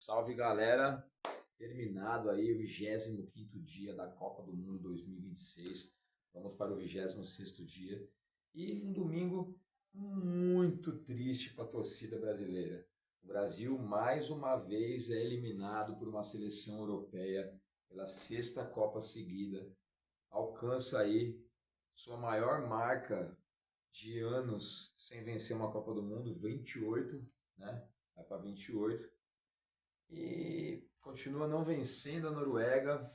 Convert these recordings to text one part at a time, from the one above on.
Salve galera, terminado aí o 25º dia da Copa do Mundo 2026, vamos para o 26º dia e um domingo muito triste para a torcida brasileira. O Brasil mais uma vez é eliminado por uma seleção europeia pela sexta Copa seguida, alcança aí sua maior marca de anos sem vencer uma Copa do Mundo, 28, né? Vai para 28. E continua não vencendo a Noruega,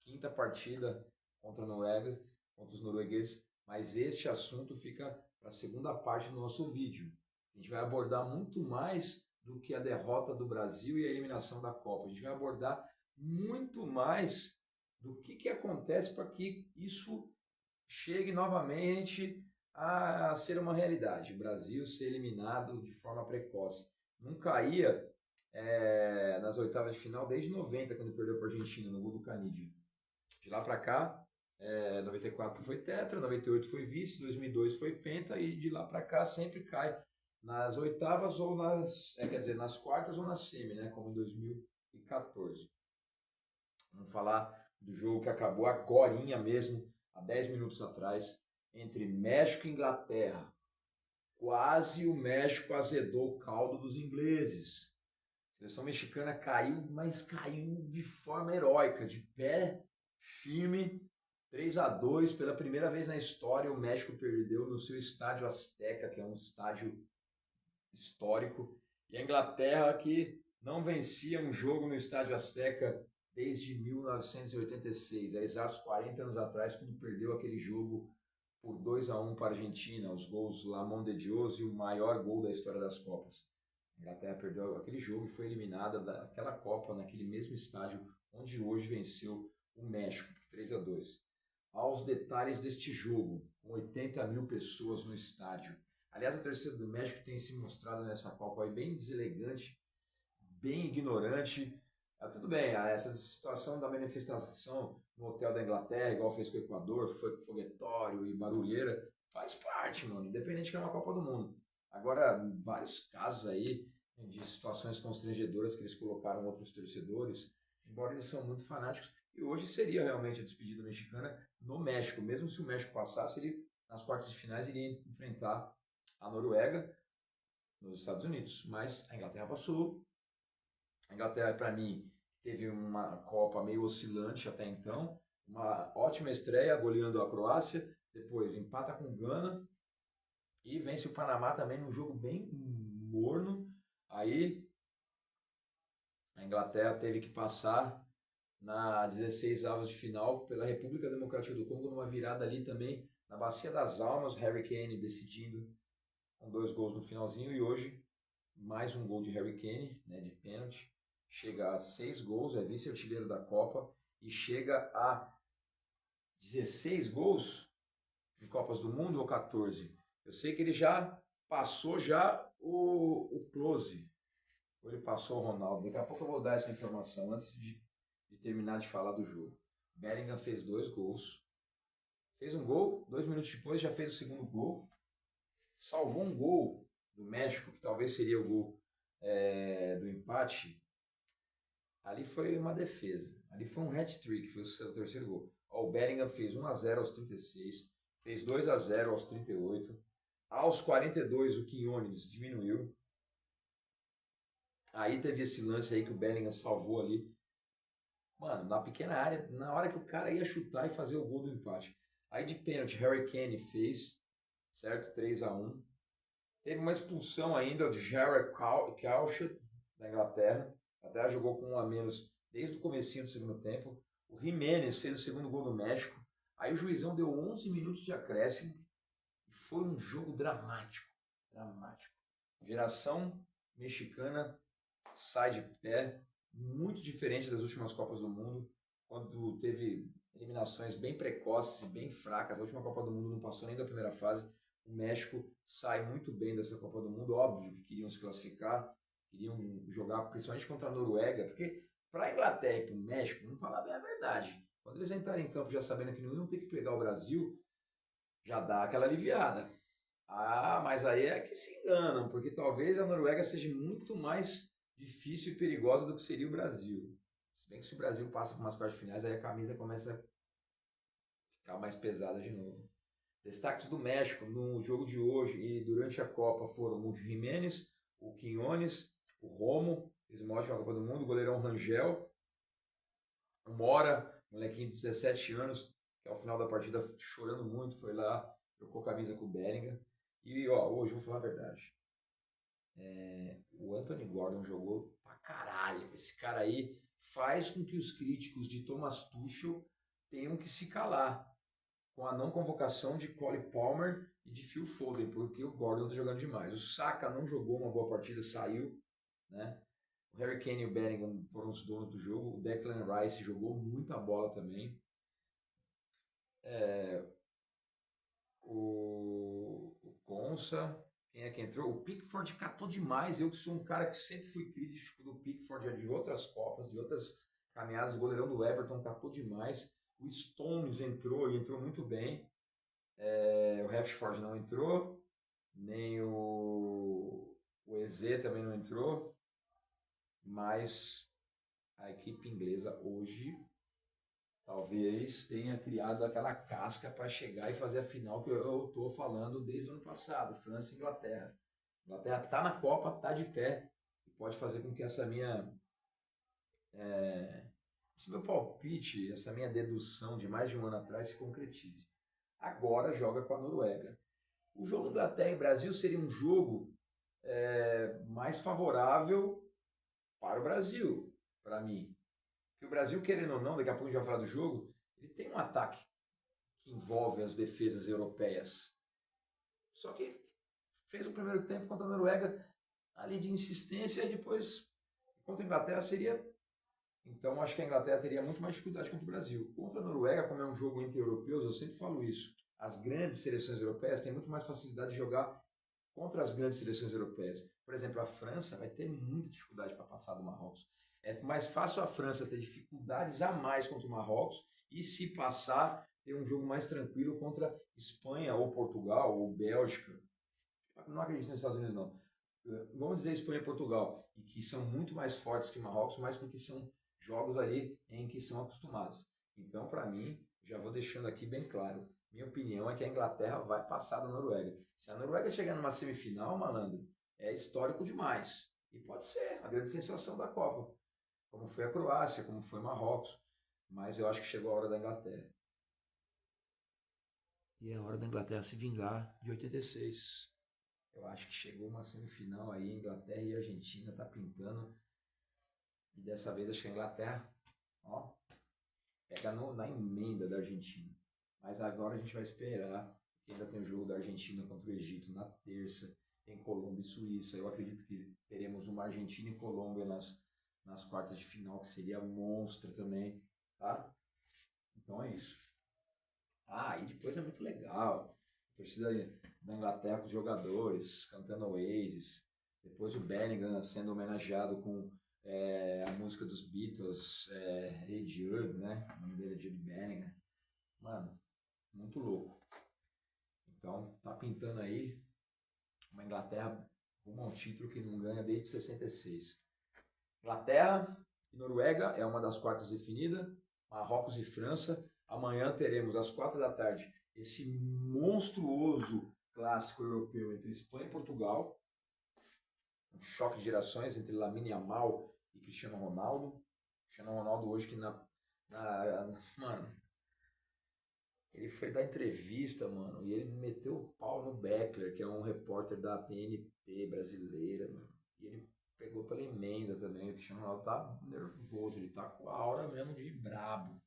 quinta partida contra a Noruega, contra os noruegueses, mas este assunto fica para a segunda parte do nosso vídeo. A gente vai abordar muito mais do que a derrota do Brasil e a eliminação da Copa. A gente vai abordar muito mais do que acontece para que isso chegue novamente a ser uma realidade. O Brasil ser eliminado de forma precoce. Não caía nas oitavas de final desde 90, quando perdeu para a Argentina no gol do Canidia. De lá para cá, 94 foi tetra, 98 foi vice, 2002 foi penta e de lá para cá sempre cai nas oitavas ou nas quartas ou na semi, né, como em 2014. Vamos falar do jogo que acabou agorinha mesmo, há 10 minutos atrás, entre México e Inglaterra. Quase o México azedou o caldo dos ingleses. A seleção mexicana caiu, mas caiu de forma heróica, de pé firme, 3-2. Pela primeira vez na história, o México perdeu no seu estádio Azteca, que é um estádio histórico. E a Inglaterra, que não vencia um jogo no estádio Azteca desde 1986, há exatos 40 anos atrás, quando perdeu aquele jogo por 2-1 para a Argentina, os gols Lamón de Dios e o maior gol da história das Copas. A Inglaterra perdeu aquele jogo e foi eliminada daquela Copa naquele mesmo estádio onde hoje venceu o México, 3-2. Aos detalhes deste jogo, com 80 mil pessoas no estádio. Aliás, a torcida do México tem se mostrado nessa Copa aí bem deselegante, bem ignorante. Tudo bem, essa situação da manifestação no hotel da Inglaterra, igual fez com o Equador, foguetório e barulheira, faz parte, mano, independente que é uma Copa do Mundo. Agora, vários casos aí de situações constrangedoras que eles colocaram outros torcedores, embora eles são muito fanáticos, e hoje seria realmente a despedida mexicana no México. Mesmo se o México passasse, ele, nas quartas de finais, iria enfrentar a Noruega nos Estados Unidos. Mas a Inglaterra passou. A Inglaterra, para mim, teve uma Copa meio oscilante até então, uma ótima estreia goleando a Croácia, depois empata com Gana, e vence o Panamá também num jogo bem morno. Aí a Inglaterra teve que passar na 16 avos de final pela República Democrática do Congo, numa virada ali também na Bacia das Almas, Harry Kane decidindo com 2 gols no finalzinho, e hoje mais um gol de Harry Kane, né, de pênalti, chega a 6 gols, é vice-artilheiro da Copa e chega a 16 gols em Copas do Mundo ou 14? Eu sei que ele já passou o Klose. Ou ele passou o Ronaldo. Daqui a pouco eu vou dar essa informação antes de terminar de falar do jogo. Bellingham fez 2 gols. Fez um gol, 2 minutos depois já fez o segundo gol. Salvou um gol do México, que talvez seria o gol do empate. Ali foi uma defesa. Ali foi um hat-trick, foi o seu terceiro gol. O Bellingham fez 1-0 aos 36. Fez 2-0 aos 38. Aos 42 o Quinones diminuiu. Aí teve esse lance aí que o Bellingham salvou ali. Mano, na pequena área, na hora que o cara ia chutar e fazer o gol do empate. Aí de pênalti, Harry Kane fez, certo? 3-1. Teve uma expulsão ainda de Jarrod Crouch, da Inglaterra. Até jogou com 1 a menos desde o comecinho do segundo tempo. O Jiménez fez o segundo gol do México. Aí o juizão deu 11 minutos de acréscimo. E foi um jogo dramático. Dramático. Geração mexicana sai de pé, muito diferente das últimas Copas do Mundo, quando teve eliminações bem precoces e bem fracas. A última Copa do Mundo não passou nem da primeira fase. O México sai muito bem dessa Copa do Mundo, óbvio que queriam se classificar, queriam jogar principalmente contra a Noruega, porque para a Inglaterra e para o México, vamos falar bem a verdade, quando eles entrarem em campo já sabendo que não iam ter que pegar o Brasil, já dá aquela aliviada. Ah, mas aí é que se enganam, porque talvez a Noruega seja muito mais difícil e perigosa do que seria o Brasil. Se bem que se o Brasil passa por umas quartas de finais, aí a camisa começa a ficar mais pesada de novo. Destaques do México no jogo de hoje e durante a Copa foram o Jiménez, o Quinones, o Romo, fez uma ótima Copa do Mundo, o goleirão Rangel, o Mora, molequinho de 17 anos, que ao final da partida chorando muito, foi lá, trocou camisa com o Bellingham. E ó, hoje eu vou falar a verdade. O Anthony Gordon jogou pra caralho. Esse cara aí faz com que os críticos de Thomas Tuchel tenham que se calar com a não convocação de Cole Palmer e de Phil Foden, porque o Gordon está jogando demais. O Saka não jogou uma boa partida, saiu, né? O Harry Kane e o Bellingham foram os donos do jogo. O Declan Rice jogou muita bola também. O Konsa, quem é que entrou? O Pickford catou demais. Eu que sou um cara que sempre fui crítico do Pickford de outras Copas, de outras caminhadas. O goleirão do Everton catou demais. O Stones entrou e entrou muito bem. O Rashford não entrou, nem o Eze também não entrou, mas a equipe inglesa hoje talvez tenha criado aquela casca para chegar e fazer a final que eu estou falando desde o ano passado, França e Inglaterra. A Inglaterra está na Copa, está de pé, e pode fazer com que esse meu palpite, essa minha dedução de mais de um ano atrás se concretize. Agora joga com a Noruega. O jogo Inglaterra e Brasil seria um jogo mais favorável para o Brasil, para mim. Porque o Brasil, querendo ou não, daqui a pouco a gente vai falar do jogo, ele tem um ataque que envolve as defesas europeias. Só que fez o primeiro tempo contra a Noruega ali de insistência e depois contra a Inglaterra seria... Então acho que a Inglaterra teria muito mais dificuldade contra o Brasil. Contra a Noruega, como é um jogo entre europeus, eu sempre falo isso. As grandes seleções europeias têm muito mais facilidade de jogar contra as grandes seleções europeias. Por exemplo, a França vai ter muita dificuldade para passar do Marrocos. É mais fácil a França ter dificuldades a mais contra o Marrocos e, se passar, ter um jogo mais tranquilo contra Espanha ou Portugal ou Bélgica. Não acredito nos Estados Unidos, não. Vamos dizer Espanha e Portugal, e que são muito mais fortes que Marrocos, mas porque são jogos ali em que são acostumados. Então, para mim, já vou deixando aqui bem claro, minha opinião é que a Inglaterra vai passar da Noruega. Se a Noruega chegar numa semifinal, malandro, é histórico demais. E pode ser a grande sensação da Copa, como foi a Croácia, como foi Marrocos. Mas eu acho que chegou a hora da Inglaterra. E é a hora da Inglaterra se vingar de 86. Eu acho que chegou uma semifinal aí, Inglaterra e Argentina, tá pintando. E dessa vez acho que a Inglaterra, ó, pega na emenda da Argentina. Mas agora a gente vai esperar, porque ainda tem o jogo da Argentina contra o Egito na terça, tem Colômbia e Suíça. Eu acredito que teremos uma Argentina e Colômbia nas quartas de final, que seria monstra também, tá? Então é isso. E depois é muito legal. A torcida da Inglaterra com os jogadores, cantando Oasis. Depois o Bellingham sendo homenageado com a música dos Beatles, Hey Jude, né? O nome dele é Jude Bellingham. Mano, muito louco. Então, tá pintando aí uma Inglaterra rumo a um título que não ganha desde 66. Inglaterra e Noruega é uma das quartas definida. Marrocos e França. Amanhã teremos às 4 da tarde esse monstruoso clássico europeu entre Espanha e Portugal. Um choque de gerações entre Lamine Yamal e Cristiano Ronaldo. Cristiano Ronaldo hoje que mano, ele foi dar entrevista, mano, e ele meteu o pau no Beckler, que é um repórter da TNT brasileira, mano. E ele pegou pela emenda também. O Cristiano Ronaldo tá nervoso, ele tá com a aura mesmo de brabo.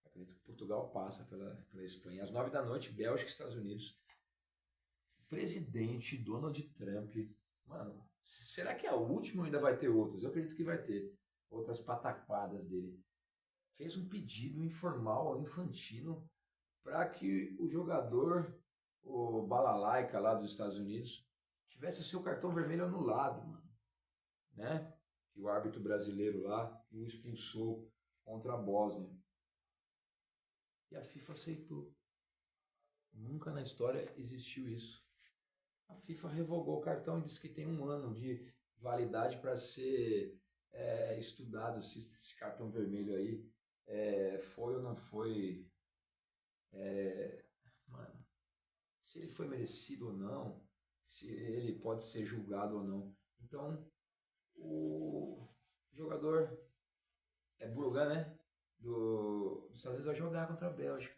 Acredito que Portugal passa pela Espanha. Às 9 da noite, Bélgica e Estados Unidos. O presidente Donald Trump, mano, será que é a última ou ainda vai ter outras? Eu acredito que vai ter outras pataquadas dele. Fez um pedido informal, infantino, para que o jogador, o Balalaika lá dos Estados Unidos, tivesse o seu cartão vermelho anulado, mano. Né? Que o árbitro brasileiro lá o expulsou contra a Bósnia. E a FIFA aceitou. Nunca na história existiu isso. A FIFA revogou o cartão e disse que tem 1 ano de validade para ser estudado se esse cartão vermelho aí foi ou não foi, mano, se ele foi merecido ou não, se ele pode ser julgado ou não. Então, o jogador Burgan, né? Dos Estados Unidos vai jogar contra a Bélgica.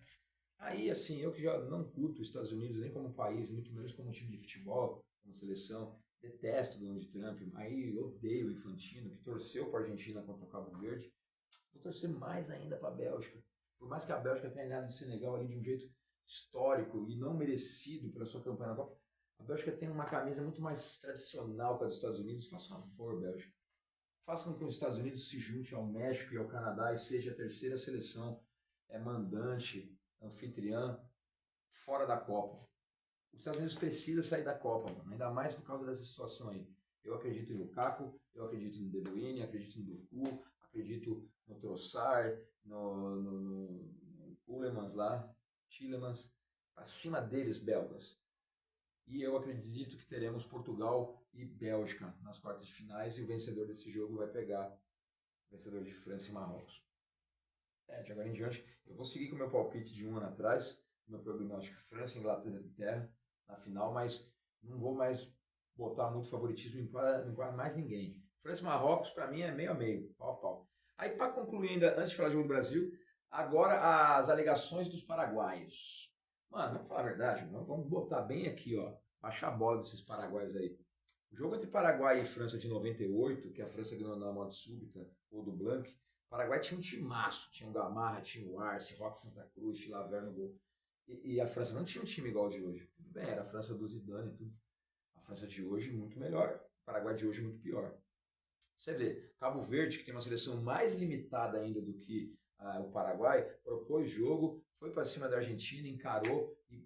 Aí, assim, eu que já não curto os Estados Unidos nem como país, muito menos como time de futebol, como seleção, detesto o Donald Trump, aí odeio o Infantino, que torceu para a Argentina contra o Cabo Verde, vou torcer mais ainda para a Bélgica. Por mais que a Bélgica tenha ganhado do Senegal ali de um jeito histórico e não merecido pela sua campanha na Copa, a Bélgica tem uma camisa muito mais tradicional que a dos Estados Unidos. Faça favor, Bélgica. Faça com que os Estados Unidos se junte ao México e ao Canadá e seja a terceira seleção mandante, anfitriã, fora da Copa. Os Estados Unidos precisa sair da Copa, mano, ainda mais por causa dessa situação aí. Eu acredito em Lukaku, eu acredito no De Bruyne, acredito no Doku, acredito no Trossard, no Tielemans lá, Tielemans, acima deles, belgas. E eu acredito que teremos Portugal e Bélgica nas quartas de finais e o vencedor desse jogo vai pegar o vencedor de França e Marrocos. De agora em diante, eu vou seguir com o meu palpite de um ano atrás, meu prognóstico França, Inglaterra na final, mas não vou mais botar muito favoritismo em quase mais ninguém. França e Marrocos, para mim, é meio a meio, pau a pau. Aí, para concluir ainda, antes de falar do jogo do Brasil, agora as alegações dos paraguaios. Mano, vamos falar a verdade, vamos botar bem aqui, ó, baixar a bola desses paraguaios aí. O jogo entre Paraguai e França de 98, que a França ganhou na morte súbita, ou do Blanc, o Paraguai tinha um timaço, tinha o Gamarra, tinha o Arce, Roque Santa Cruz, Chilaver no gol. E a França não tinha um time igual ao de hoje. Tudo bem, era a França do Zidane e tudo. A França de hoje muito melhor, o Paraguai de hoje muito pior. Você vê, Cabo Verde, que tem uma seleção mais limitada ainda do que o Paraguai, propôs jogo, foi para cima da Argentina, encarou e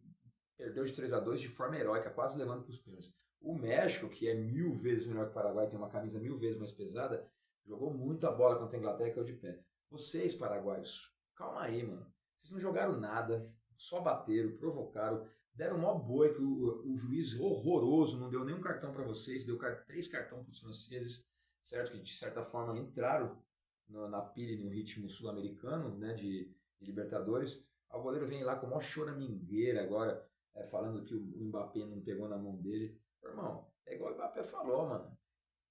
perdeu de 3-2 de forma heróica, quase levando para os pênaltis. O México, que é 1000 vezes melhor que o Paraguai, tem uma camisa 1000 vezes mais pesada, jogou muita bola contra a Inglaterra e caiu de pé. Vocês, paraguaios, calma aí, mano. Vocês não jogaram nada, só bateram, provocaram, deram mó boi que o juiz horroroso não deu nenhum cartão para vocês, deu 3 cartões para os franceses, certo? Que de certa forma entraram na pilha e no ritmo sul-americano, né, de Libertadores. O goleiro vem lá com maior choramingueira agora, falando que o Mbappé não pegou na mão dele. Irmão, é igual o Mbappé falou, mano.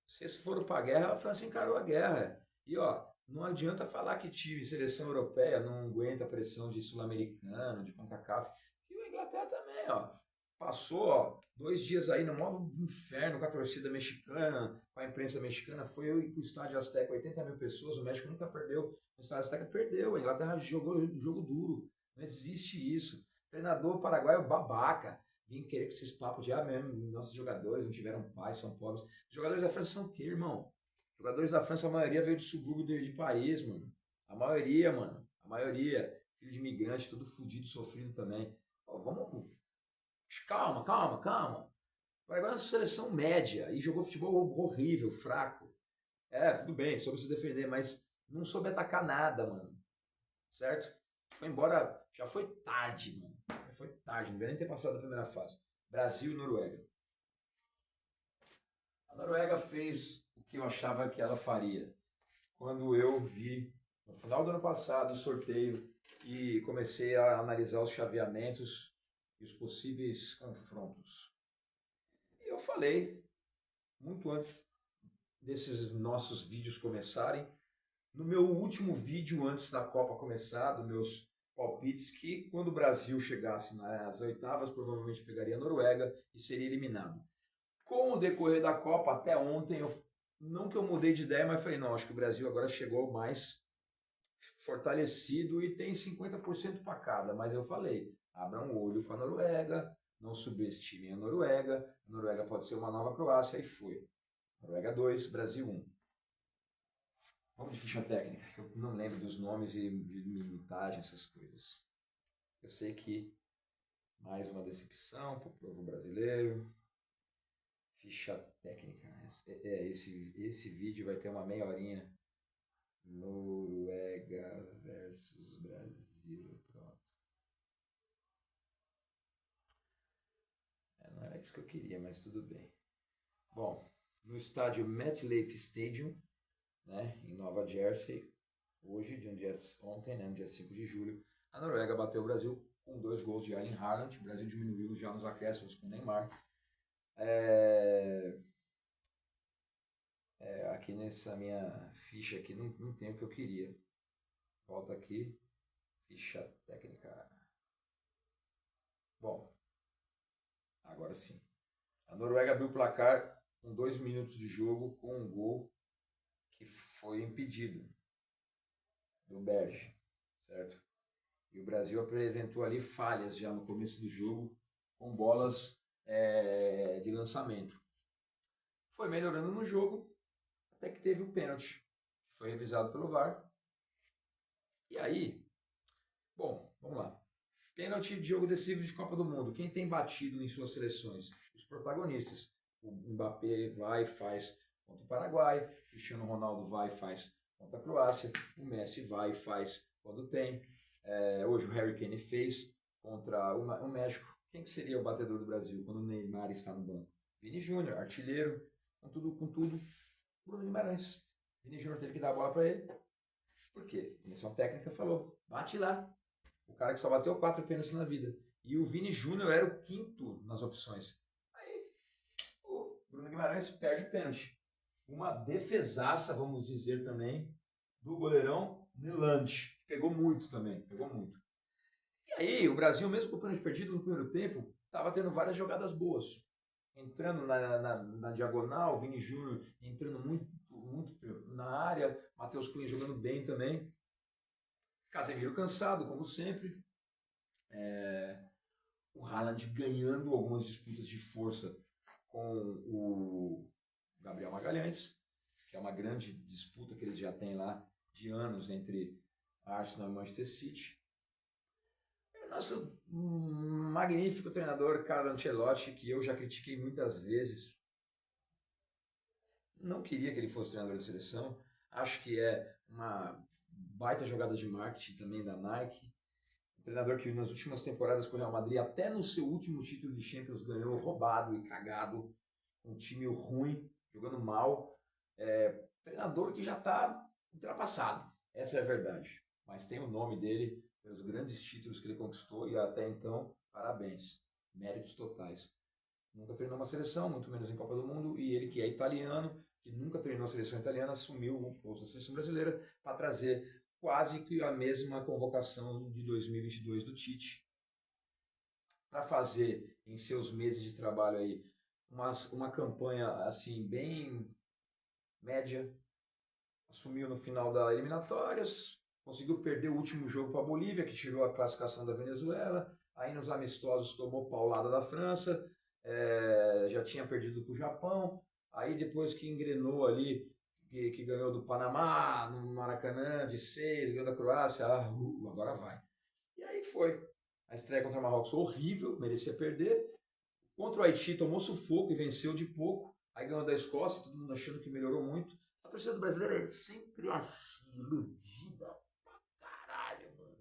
Vocês foram pra guerra, a França encarou a guerra. E ó, não adianta falar que time seleção europeia não aguenta a pressão de sul-americano, de CONCACAF. E a Inglaterra também, ó. Passou, ó, 2 dias aí no maior inferno com a torcida mexicana, com a imprensa mexicana. Foi eu ir pro estádio Azteca, 80 mil pessoas. O México nunca perdeu. O estádio Azteca perdeu. A Inglaterra jogou um jogo duro. Não existe isso. Treinador paraguaio babaca. Vim querer que esses papos de, mesmo, nossos jogadores não tiveram paz, são pobres. Os jogadores da França são o quê, irmão? Os jogadores da França, a maioria veio de subúrbio de Paris, mano. A maioria, mano. A maioria. Filho de imigrante, tudo fudido, sofrido também. Ó, vamos. Calma, calma, calma. O Paraguai é uma seleção média e jogou futebol horrível, fraco. Tudo bem, soube se defender, mas não soube atacar nada, mano. Certo? Foi embora, já foi tarde, mano. Já foi tarde, não devia nem ter passado a primeira fase. Brasil e Noruega. A Noruega fez o que eu achava que ela faria. Quando eu vi, no final do ano passado, o sorteio e comecei a analisar os chaveamentos e os possíveis confrontos. E eu falei, muito antes desses nossos vídeos começarem, no meu último vídeo antes da Copa começar, dos meus palpites, que quando o Brasil chegasse nas oitavas, provavelmente pegaria a Noruega e seria eliminado. Com o decorrer da Copa, até ontem, não que eu mudei de ideia, mas falei, não, acho que o Brasil agora chegou mais fortalecido e tem 50% para cada. Mas eu falei, abra um olho para a Noruega, não subestimem a Noruega pode ser uma nova Croácia, e foi. Noruega 2, Brasil 1. Vamos de ficha técnica, que eu não lembro dos nomes e de minutagem, essas coisas. Eu sei que mais uma decepção para o povo brasileiro. Ficha técnica. Esse vídeo vai ter uma meia horinha. Noruega versus Brasil. Pronto. Não era isso que eu queria, mas tudo bem. Bom, no estádio MetLife Stadium, né, em Nova Jersey, ontem, né, no dia 5 de julho, a Noruega bateu o Brasil com 2 gols de Erling Haaland. O Brasil diminuiu já nos acréscimos com o Neymar. Aqui nessa minha ficha aqui não tem o que eu queria. Volta aqui, ficha técnica. Bom, agora sim. A Noruega abriu o placar com 2 minutos de jogo com um gol que foi impedido do Berge, certo? E o Brasil apresentou ali falhas já no começo do jogo com bolas de lançamento. Foi melhorando no jogo até que teve o pênalti, que foi revisado pelo VAR. E aí, bom, vamos lá. Pênalti de jogo decisivo de Copa do Mundo. Quem tem batido em suas seleções? Os protagonistas. O Mbappé vai e faz contra o Paraguai, o Cristiano Ronaldo vai e faz contra a Croácia, o Messi vai e faz quando tem. Hoje o Harry Kane fez contra o México. Quem que seria o batedor do Brasil quando o Neymar está no banco? Vini Júnior, artilheiro, com tudo. Bruno Guimarães. Vini Júnior teve que dar a bola para ele. Por quê? A comissão técnica falou, bate lá. O cara que só bateu 4 pênaltis na vida. E o Vini Júnior era o 5º nas opções. Aí o Bruno Guimarães perde o pênalti. Uma defesaça, vamos dizer também, do goleirão Neland. Pegou muito também, pegou muito. E aí o Brasil, mesmo com o pênalti perdido no primeiro tempo, estava tendo várias jogadas boas. Entrando na diagonal, Vini Júnior entrando muito na área, Matheus Cunha jogando bem também. Casemiro cansado, como sempre. O Haaland ganhando algumas disputas de força com o Gabriel Magalhães, que é uma grande disputa que eles já têm lá de anos entre Arsenal e Manchester City. E o nosso magnífico treinador Carlo Ancelotti, que eu já critiquei muitas vezes, não queria que ele fosse treinador da seleção. Acho que é uma baita jogada de marketing também da Nike. Um treinador que nas últimas temporadas com o Real Madrid, até no seu último título de Champions, ganhou roubado e cagado, um time ruim, jogando mal. Treinador que já está ultrapassado, essa é a verdade. Mas tem o nome dele pelos grandes títulos que ele conquistou e até então, parabéns, méritos totais. Nunca treinou uma seleção, muito menos em Copa do Mundo, e ele que é italiano, que nunca treinou a seleção italiana, assumiu o posto da seleção brasileira para trazer quase que a mesma convocação de 2022 do Tite, para fazer em seus meses de trabalho aí uma campanha assim bem média. Assumiu no final das eliminatórias, conseguiu perder o último jogo para a Bolívia, que tirou a classificação da Venezuela, aí nos amistosos tomou paulada da França, já tinha perdido para o Japão, aí depois que engrenou ali, que ganhou do Panamá, no Maracanã, de 6, ganhou da Croácia, agora vai. E aí foi. A estreia contra o Marrocos horrível, merecia perder. Contra o Haiti tomou sufoco e venceu de pouco. Aí ganhou da Escócia, todo mundo achando que melhorou muito. A torcida brasileira é sempre assim, iludida pra caralho, mano.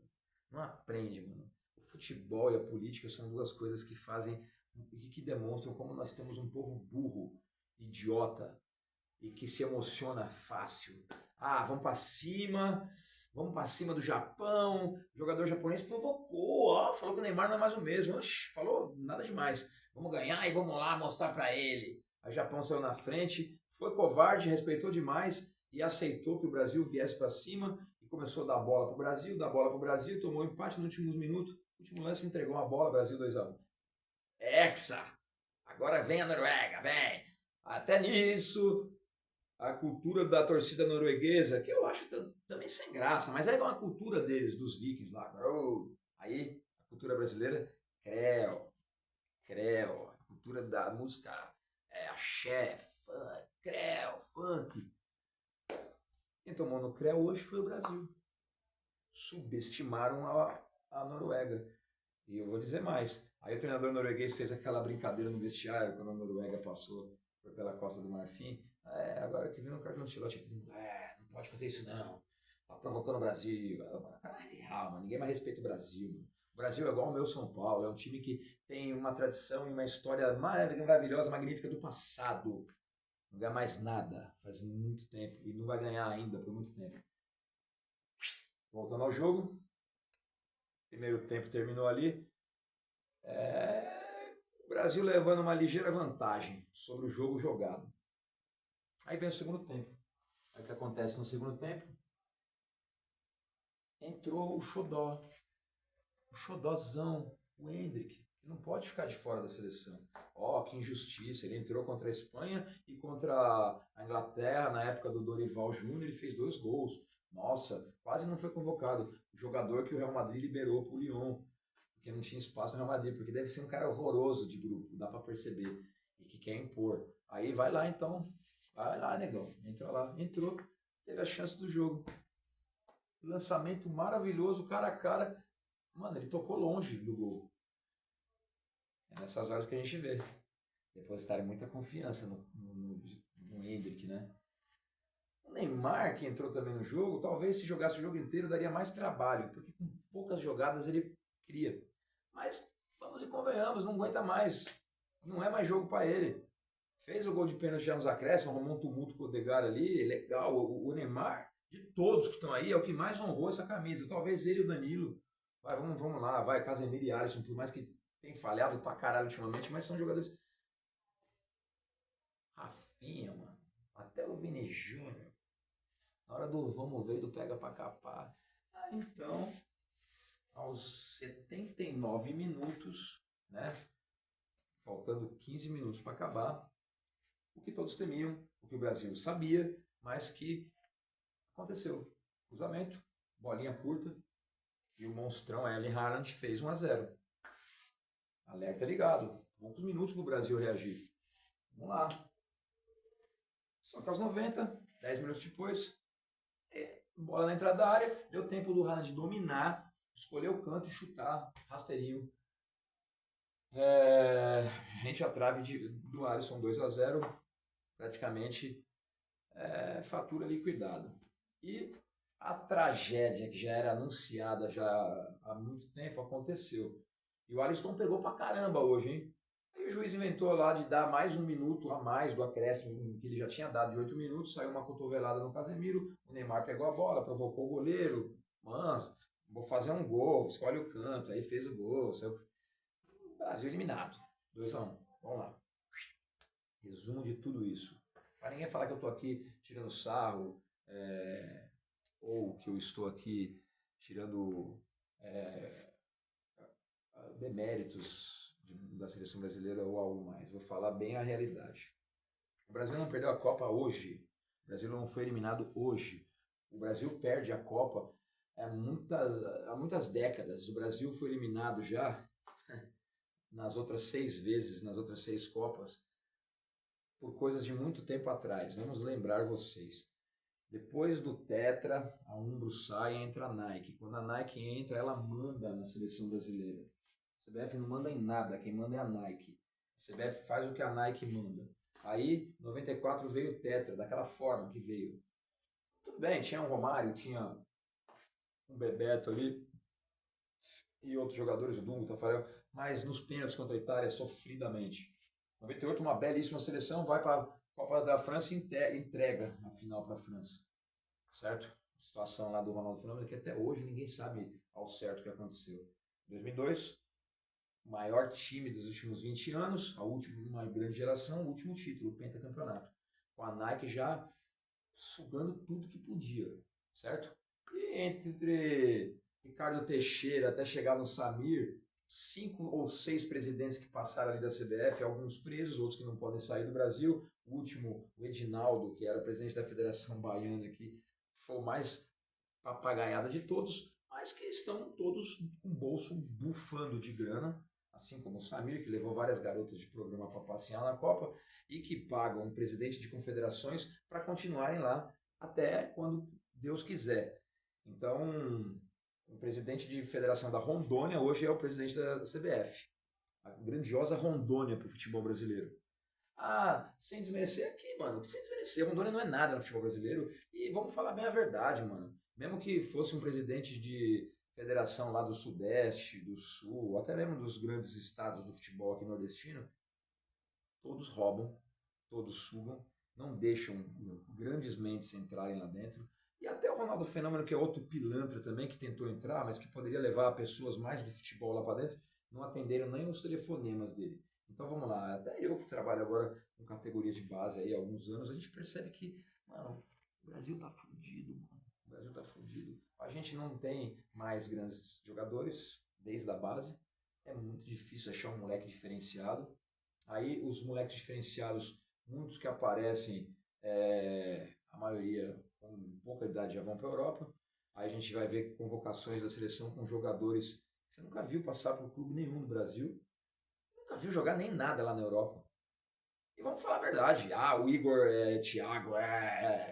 Não aprende, mano. O futebol e a política são duas coisas que fazem e que demonstram como nós temos um povo burro, idiota, e que se emociona fácil. Vamos para cima do Japão. O jogador japonês provocou, falou que o Neymar não é mais o mesmo. Falou nada demais. Vamos ganhar e vamos lá mostrar para ele. O Japão saiu na frente, foi covarde, respeitou demais e aceitou que o Brasil viesse para cima e começou a dar bola para o Brasil, tomou empate nos últimos minutos. No último lance entregou uma bola, Brasil 2-1. Hexa! Agora vem a Noruega, vem! Até nisso, a cultura da torcida norueguesa, que eu acho também sem graça, mas é igual a cultura deles, dos vikings lá. Aí, a cultura brasileira, creu, a cultura da música, axé, funk, creu, funk. Quem tomou no creu hoje foi o Brasil. Subestimaram a Noruega. E eu vou dizer mais. Aí o treinador norueguês fez aquela brincadeira no vestiário, quando a Noruega passou pela Costa do Marfim. Agora que viu no cartão de Ancelotti, todo mundo, não pode fazer isso não. Tá provocando o Brasil. Real, mano. Ninguém mais respeita o Brasil. Mano. O Brasil é igual o meu São Paulo. É um time que tem uma tradição e uma história maravilhosa, magnífica do passado. Não ganha mais nada, faz muito tempo, e não vai ganhar ainda por muito tempo. Voltando ao jogo, primeiro tempo terminou ali. O Brasil levando uma ligeira vantagem sobre o jogo jogado. Aí vem o segundo tempo. Aí o que acontece no segundo tempo? Entrou o Xodózão, o Endrick, que não pode ficar de fora da seleção. Ó, que injustiça, ele entrou contra a Espanha e contra a Inglaterra, na época do Dorival Júnior, ele fez 2 gols. Nossa, quase não foi convocado. O jogador que o Real Madrid liberou pro Lyon, porque não tinha espaço no Real Madrid, porque deve ser um cara horroroso de grupo, dá para perceber, e que quer impor. Aí vai lá então, vai lá, negão, entra lá. Entrou, teve a chance do jogo. Lançamento maravilhoso, cara a cara. Mano, ele tocou longe do gol. É nessas horas que a gente vê. Depositarem muita confiança no Endrick, né? O Neymar, que entrou também no jogo, talvez se jogasse o jogo inteiro daria mais trabalho, porque com poucas jogadas ele cria. Mas vamos e convenhamos, não aguenta mais. Não é mais jogo para ele. Fez o gol de pênalti já nos acréscimos, arrumou um tumulto com o Odegaard ali, legal. O Neymar, de todos que estão aí, é o que mais honrou essa camisa. Talvez ele e o Danilo. Vai, vamos lá, vai, Casemiro e Alisson, por mais que tem falhado pra caralho ultimamente, mas são jogadores. Rafinha, mano. Até o Vini Júnior. Na hora do vamos ver, do pega pra capar. Então, aos 79 minutos, né? Faltando 15 minutos para acabar, o que todos temiam, o que o Brasil sabia, mas que aconteceu. Cruzamento, bolinha curta, e o monstrão Erling Haaland fez 1-0. Alerta ligado. Poucos minutos para o Brasil reagir. Vamos lá. Só que aos 90, 10 minutos depois, bola na entrada da área, deu tempo do Haaland dominar, escolher o canto e chutar rasteirinho. Rente a trave do Alisson 2-0, praticamente fatura liquidada. E a tragédia que já era anunciada já há muito tempo aconteceu. E o Alisson pegou pra caramba hoje, hein? Aí o juiz inventou lá de dar mais 1 minuto a mais do acréscimo que ele já tinha dado de 8 minutos, saiu uma cotovelada no Casemiro, o Neymar pegou a bola, provocou o goleiro, mano, vou fazer um gol, escolhe o canto, aí fez o gol, saiu. Brasil eliminado, 2-1, vamos lá. Resumo de tudo isso. Para ninguém falar que eu tô aqui tirando sarro, ou que eu estou aqui tirando deméritos da seleção brasileira ou algo mais. Vou falar bem a realidade. O Brasil não perdeu a Copa hoje. O Brasil não foi eliminado hoje. O Brasil perde a Copa há muitas décadas. O Brasil foi eliminado já nas outras 6 vezes, nas outras 6 Copas, por coisas de muito tempo atrás. Vamos lembrar vocês. Depois do Tetra, a Umbro sai e entra a Nike. Quando a Nike entra, ela manda na seleção brasileira. A CBF não manda em nada, quem manda é a Nike. A CBF faz o que a Nike manda. Aí, em 94 veio o Tetra, daquela forma que veio. Tudo bem, tinha um Romário, tinha um Bebeto ali, e outros jogadores, o Dunga, o Tafarel, mas nos pênaltis contra a Itália, sofridamente. 98, uma belíssima seleção, vai para a Copa da França e entrega a final para a França. Certo? A situação lá do Ronaldo Fenômeno, que até hoje ninguém sabe ao certo o que aconteceu. 2002, o maior time dos últimos 20 anos, uma grande geração, o último título, o pentacampeonato. Com a Nike já sugando tudo que podia, certo? E entre Ricardo Teixeira até chegar no Samir, 5 ou 6 presidentes que passaram ali da CBF, alguns presos, outros que não podem sair do Brasil. O último, o Edinaldo, que era presidente da Federação Baiana aqui, foi o mais papagaiada de todos, mas que estão todos com o bolso bufando de grana, assim como o Samir, que levou várias garotas de programa para passear na Copa, e que pagam um presidente de confederações para continuarem lá até quando Deus quiser. Então, o presidente de federação da Rondônia hoje é o presidente da CBF. A grandiosa Rondônia para o futebol brasileiro. Ah, sem desmerecer aqui, mano. Sem desmerecer, Rondônia não é nada no futebol brasileiro. E vamos falar bem a verdade, mano. Mesmo que fosse um presidente de federação lá do Sudeste, do Sul, até mesmo dos grandes estados do futebol aqui nordestino, todos roubam, todos sugam não deixam grandes mentes entrarem lá dentro. E até o Ronaldo Fenômeno, que é outro pilantra também, que tentou entrar, mas que poderia levar pessoas mais do futebol lá para dentro, não atenderam nem os telefonemas dele. Então vamos lá, até eu que trabalho agora com categoria de base aí há alguns anos, a gente percebe que, mano, o Brasil tá fudido, mano. O Brasil tá fudido. A gente não tem mais grandes jogadores desde a base. É muito difícil achar um moleque diferenciado. Aí os moleques diferenciados, muitos que aparecem, a maioria com pouca idade já vão para a Europa. Aí a gente vai ver convocações da seleção com jogadores que você nunca viu passar por clube nenhum no Brasil, nunca viu jogar nem nada lá na Europa. E vamos falar a verdade. O Igor Thiago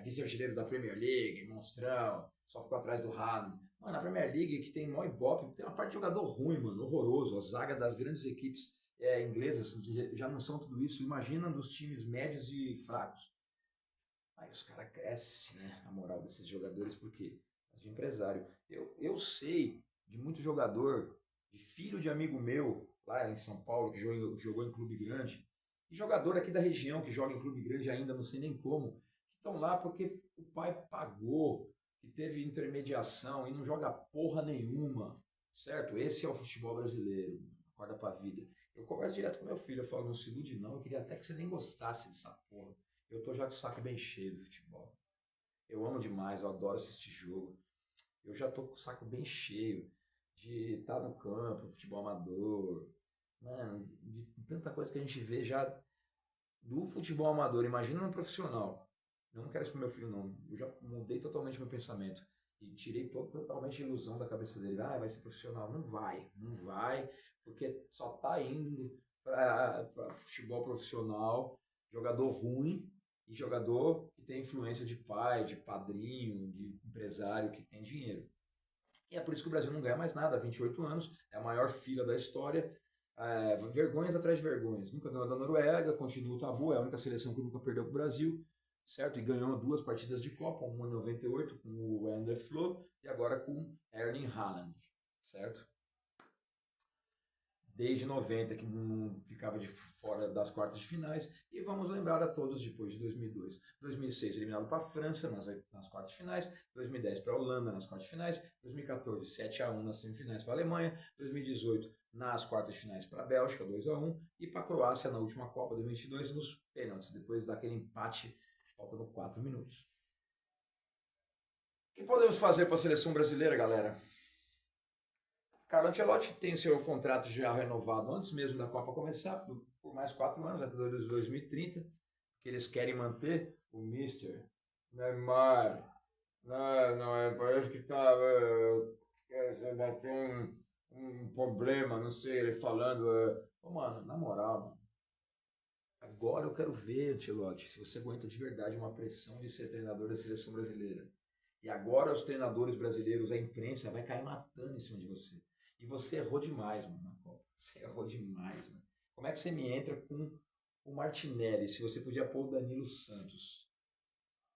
vice-artilheiro da Premier League, monstrão, só ficou atrás do Haaland. Mano, a Premier League que tem mó ibope, tem uma parte de jogador ruim, mano, horroroso. A zaga das grandes equipes inglesas já não são tudo isso. Imagina dos times médios e fracos. Aí os caras crescem, né, a moral desses jogadores, porque de empresário. Eu sei de muito jogador, de filho de amigo meu, lá em São Paulo, que jogou em clube grande, e jogador aqui da região, que joga em clube grande ainda, não sei nem como, que estão lá porque o pai pagou, que teve intermediação e não joga porra nenhuma, certo? Esse é o futebol brasileiro, acorda pra vida. Eu converso direto com meu filho, eu falo, não se ilude não, eu queria até que você nem gostasse dessa porra. Eu tô já com o saco bem cheio do futebol. Eu amo demais, eu adoro assistir jogo. Eu já tô com o saco bem cheio de estar no campo, futebol amador, mano, de tanta coisa que a gente vê já do futebol amador. Imagina no profissional. Eu não quero isso pro meu filho, não. Eu já mudei totalmente meu pensamento. E tirei totalmente a ilusão da cabeça dele. Vai ser profissional. Não vai, não vai, porque só tá indo para futebol profissional, jogador ruim e jogador que tem influência de pai, de padrinho, de empresário que tem dinheiro. E é por isso que o Brasil não ganha mais nada há 28 anos, é a maior fila da história. Vergonhas atrás de vergonhas. Nunca ganhou da Noruega, continua o tabu, é a única seleção que nunca perdeu para o Brasil, certo? E ganhou 2 partidas de Copa, uma em 98 com o Ender Flo e agora com Erling Haaland, certo? Desde 90 que não ficava de fora das quartas de finais, e vamos lembrar a todos depois de 2002. 2006 eliminado para a França nas quartas de finais, 2010 para a Holanda nas quartas de finais, 2014 7-1 nas semifinais para a Alemanha, 2018 nas quartas de finais para a Bélgica 2-1 e para a Croácia na última Copa 2022 nos pênaltis, depois daquele empate faltando 4 minutos. O que podemos fazer para a seleção brasileira, galera? Carlo Ancelotti tem seu contrato já renovado antes mesmo da Copa começar, por mais 4 anos, até 2030, que eles querem manter o Mister Neymar. Não, parece que tem um problema, não sei, ele falando. Mano, na moral, mano, agora eu quero ver, Ancelotti, se você aguenta de verdade uma pressão de ser treinador da seleção brasileira. E agora os treinadores brasileiros, a imprensa, vai cair matando em cima de você. E você errou demais, mano, na Copa. Você errou demais, mano. Como é que você me entra com o Martinelli se você podia pôr o Danilo Santos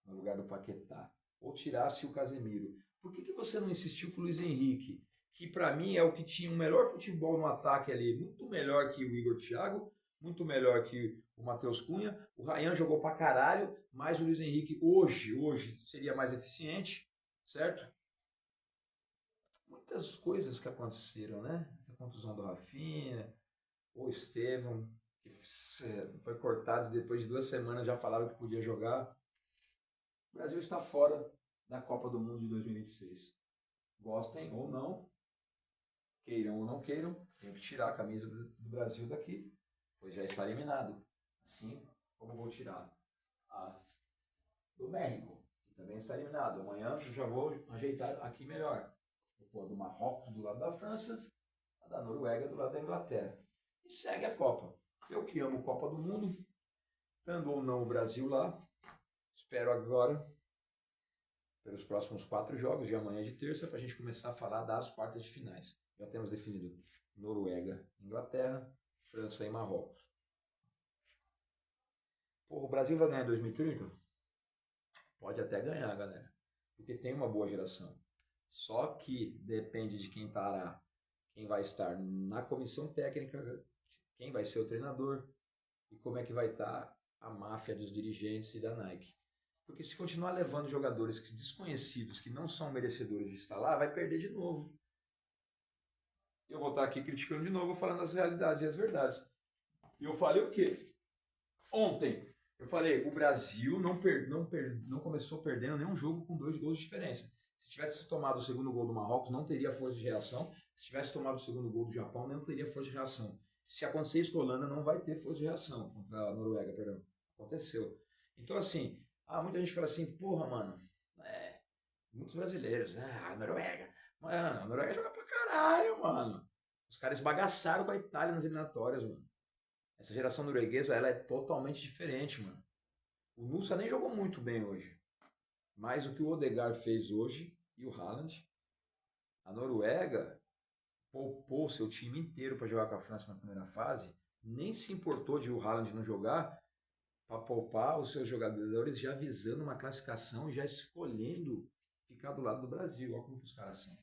no lugar do Paquetá? Ou tirasse o Casemiro? Por que você não insistiu com o Luiz Henrique? Que para mim é o que tinha o melhor futebol no ataque ali, muito melhor que o Igor Thiago, muito melhor que o Matheus Cunha. O Ryan jogou pra caralho, mas o Luiz Henrique hoje seria mais eficiente, certo? Muitas coisas que aconteceram, né? Essa contusão do Rafinha, o Estevão, que foi cortado depois de 2 semanas, já falaram que podia jogar. O Brasil está fora da Copa do Mundo de 2026. Gostem ou não, queiram ou não queiram, tem que tirar a camisa do Brasil daqui, pois já está eliminado. Assim como vou tirar a do México, que também está eliminado. Amanhã eu já vou ajeitar aqui melhor. Vou pôr do Marrocos do lado da França, a da Noruega do lado da Inglaterra. E segue a Copa. Eu que amo Copa do Mundo, estando ou não o Brasil lá, espero agora, pelos próximos 4 jogos, de amanhã e de terça, para a gente começar a falar das quartas de finais. Já temos definido Noruega, Inglaterra, França e Marrocos. Porra, o Brasil vai ganhar em 2030? Pode até ganhar, galera, porque tem uma boa geração. Só que depende de quem estará, quem vai estar na comissão técnica, quem vai ser o treinador e como é que vai estar a máfia dos dirigentes e da Nike. Porque se continuar levando jogadores desconhecidos, que não são merecedores de estar lá, vai perder de novo. Eu vou estar aqui criticando de novo, falando as realidades e as verdades. E eu falei o quê? Ontem, eu falei, o Brasil não começou perdendo nenhum jogo com 2 gols de diferença. Se tivesse tomado o segundo gol do Marrocos, não teria força de reação. Se tivesse tomado o segundo gol do Japão, não teria força de reação. Se acontecer isso com a Holanda, não vai ter força de reação contra a Noruega, perdão. Aconteceu. Então, assim, muita gente fala assim, porra, mano, muitos brasileiros, a Noruega. Mano, a Noruega joga pra caralho, mano. Os caras esbagaçaram com a Itália nas eliminatórias, mano. Essa geração norueguesa, ela é totalmente diferente, mano. O Nusa nem jogou muito bem hoje. Mas o que o Odegaard fez hoje e o Haaland, a Noruega poupou seu time inteiro para jogar com a França na primeira fase, nem se importou de o Haaland não jogar, para poupar os seus jogadores já visando uma classificação e já escolhendo ficar do lado do Brasil. Olha como os caras são.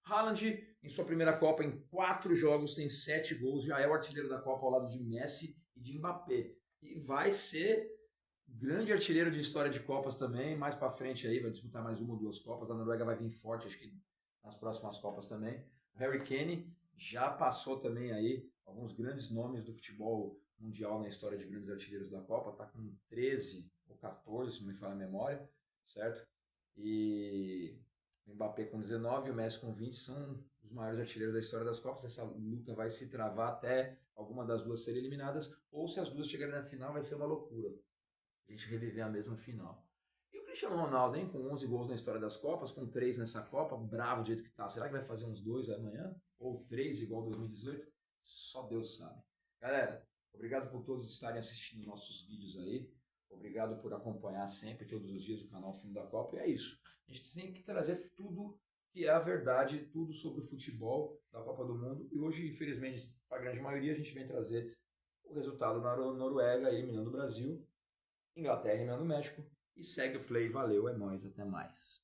Haaland, em sua primeira Copa, em 4 jogos, tem 7 gols, já é o artilheiro da Copa ao lado de Messi e de Mbappé. E vai ser grande artilheiro de história de Copas também, mais para frente aí, vai disputar mais 1 ou 2 Copas, a Noruega vai vir forte, acho que nas próximas Copas também. O Harry Kane já passou também aí alguns grandes nomes do futebol mundial na história de grandes artilheiros da Copa, tá com 13 ou 14, se não me falha a memória, certo? E o Mbappé com 19 e o Messi com 20 são os maiores artilheiros da história das Copas. Essa luta vai se travar até alguma das duas serem eliminadas, ou se as duas chegarem na final vai ser uma loucura. A gente reviver a mesma final. E o Cristiano Ronaldo, hein, com 11 gols na história das Copas, com 3 nessa Copa, bravo do jeito que tá. Será que vai fazer uns 2 amanhã? Ou 3 igual 2018? Só Deus sabe. Galera, obrigado por todos estarem assistindo nossos vídeos aí. Obrigado por acompanhar sempre, todos os dias, o canal Fim da Copa. E é isso. A gente tem que trazer tudo que é a verdade, tudo sobre o futebol da Copa do Mundo. E hoje, infelizmente, para a grande maioria, a gente vem trazer o resultado da Noruega eliminando o Brasil, Inglaterra eliminando o México. E segue o play. Valeu, é nóis, até mais.